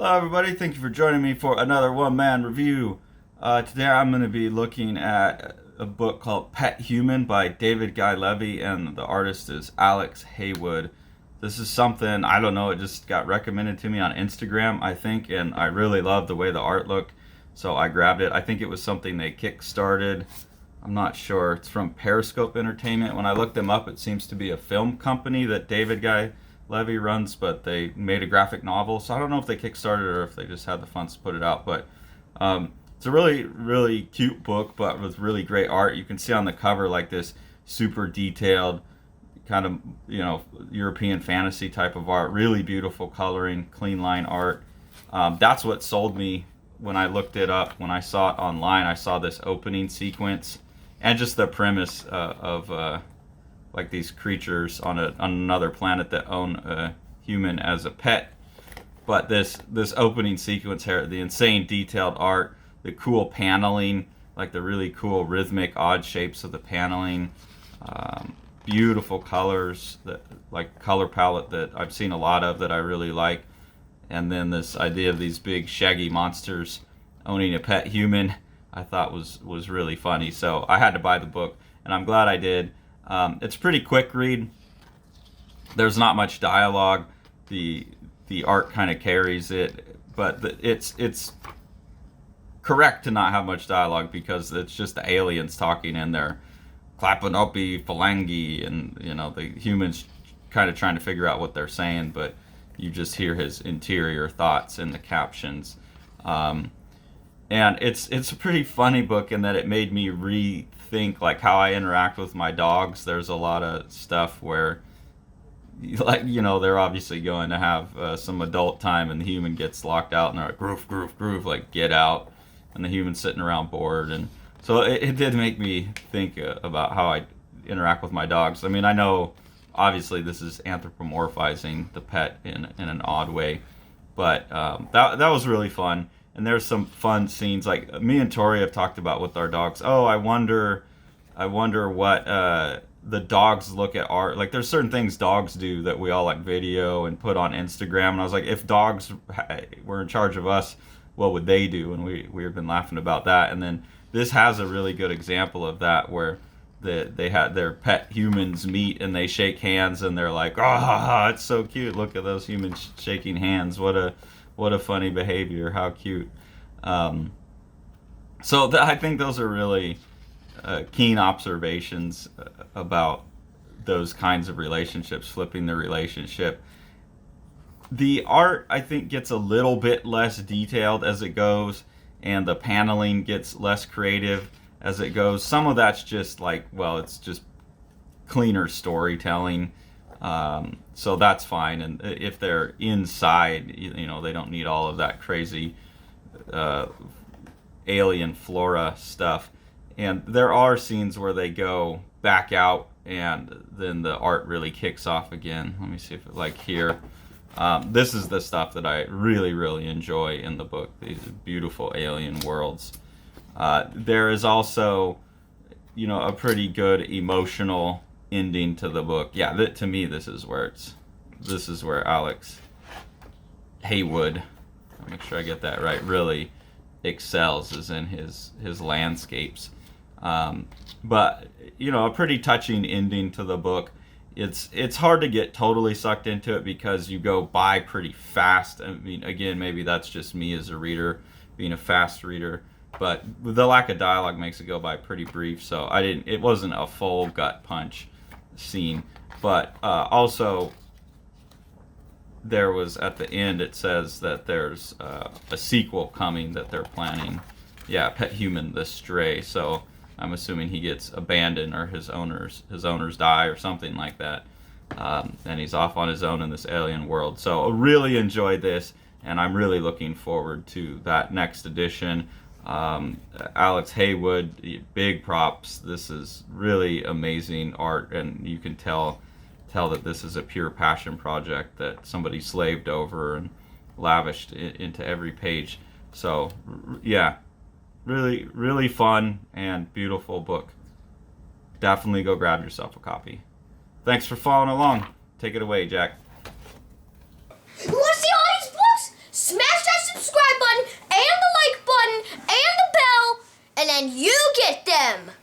Hello, everybody. Thank you for joining me for another one-man review. Today I'm going to be looking at a book called Pet Human by David Guy Levy, and the artist is Alex Heywood. This is something, I don't know, it just got recommended to me on Instagram, I think, and I really love the way the art looked, so I grabbed it. I think it was something they kick-started. I'm not sure. It's from Periscope Entertainment. When I looked them up, it seems to be a film company that David Guy Levy runs, but they made a graphic novel, so I don't know if they kickstarted or if they just had the funds to put it out. But it's a really, really cute book, but with really great art. You can see on the cover like this super detailed kind of, European fantasy type of art. Really beautiful coloring, clean line art. That's what sold me when I looked it up. When I saw it online, I saw this opening sequence and just the premise of like these creatures on another planet that own a human as a pet. But this opening sequence here, the insane detailed art, the cool paneling, like the really cool rhythmic odd shapes of the paneling, beautiful colors, that like color palette that I've seen a lot of that I really like. And then this idea of these big shaggy monsters owning a pet human, I thought was really funny. So I had to buy the book, and I'm glad I did. It's a pretty quick read. There's not much dialogue. The art kind of carries it, but it's correct to not have much dialogue because it's just the aliens talking and they're clapping uppy phalange, and the humans kind of trying to figure out what they're saying, but you just hear his interior thoughts in the captions. And it's a pretty funny book in that it made me rethink like how I interact with my dogs. There's a lot of stuff where they're obviously going to have some adult time, and the human gets locked out and they're like groove groove groove, like get out, and the human's sitting around bored. And so it did make me think about how I interact with my dogs. I mean, I know obviously this is anthropomorphizing the pet in an odd way, but that was really fun. And there's some fun scenes, like me and Tori have talked about with our dogs. Oh, I wonder what the dogs look at art. Like there's certain things dogs do that we all like video and put on Instagram. And I was like, if dogs were in charge of us, what would they do? And we've been laughing about that. And then this has a really good example of that, where they had their pet humans meet and they shake hands and they're like, ah, it's so cute. Look at those humans shaking hands. What a funny behavior. How cute. I think those are really keen observations about those kinds of relationships, flipping the relationship. The art, I think, gets a little bit less detailed as it goes, and the paneling gets less creative as it goes. Some of that's just like, well, it's just cleaner storytelling. So that's fine. And if they're inside, they don't need all of that crazy alien flora stuff. And there are scenes where they go back out and then the art really kicks off again. Let me see if like here. This is the stuff that I really, really enjoy in the book, these beautiful alien worlds. There is also, a pretty good emotional ending to the book. Yeah, to me, this is where Alex Heywood, make sure I get that right, really excels, is in his landscapes. But a pretty touching ending to the book. It's hard to get totally sucked into it because you go by pretty fast. I mean, again, maybe that's just me as a reader, being a fast reader. But the lack of dialogue makes it go by pretty brief, so it wasn't a full gut punch scene. But also, there was, at the end, it says that there's a sequel coming that they're planning. Yeah, Pet Human, the Stray. So I'm assuming he gets abandoned, or his owners die or something like that. And he's off on his own in this alien world. So I really enjoyed this, and I'm really looking forward to that next edition. Alex Heywood, big props. This is really amazing art, and you can tell that this is a pure passion project that somebody slaved over and lavished into every page. So yeah, really, really fun and beautiful book. Definitely go grab yourself a copy. Thanks for following along. Take it away, Jack. You want to see all these books? Smash that Get them!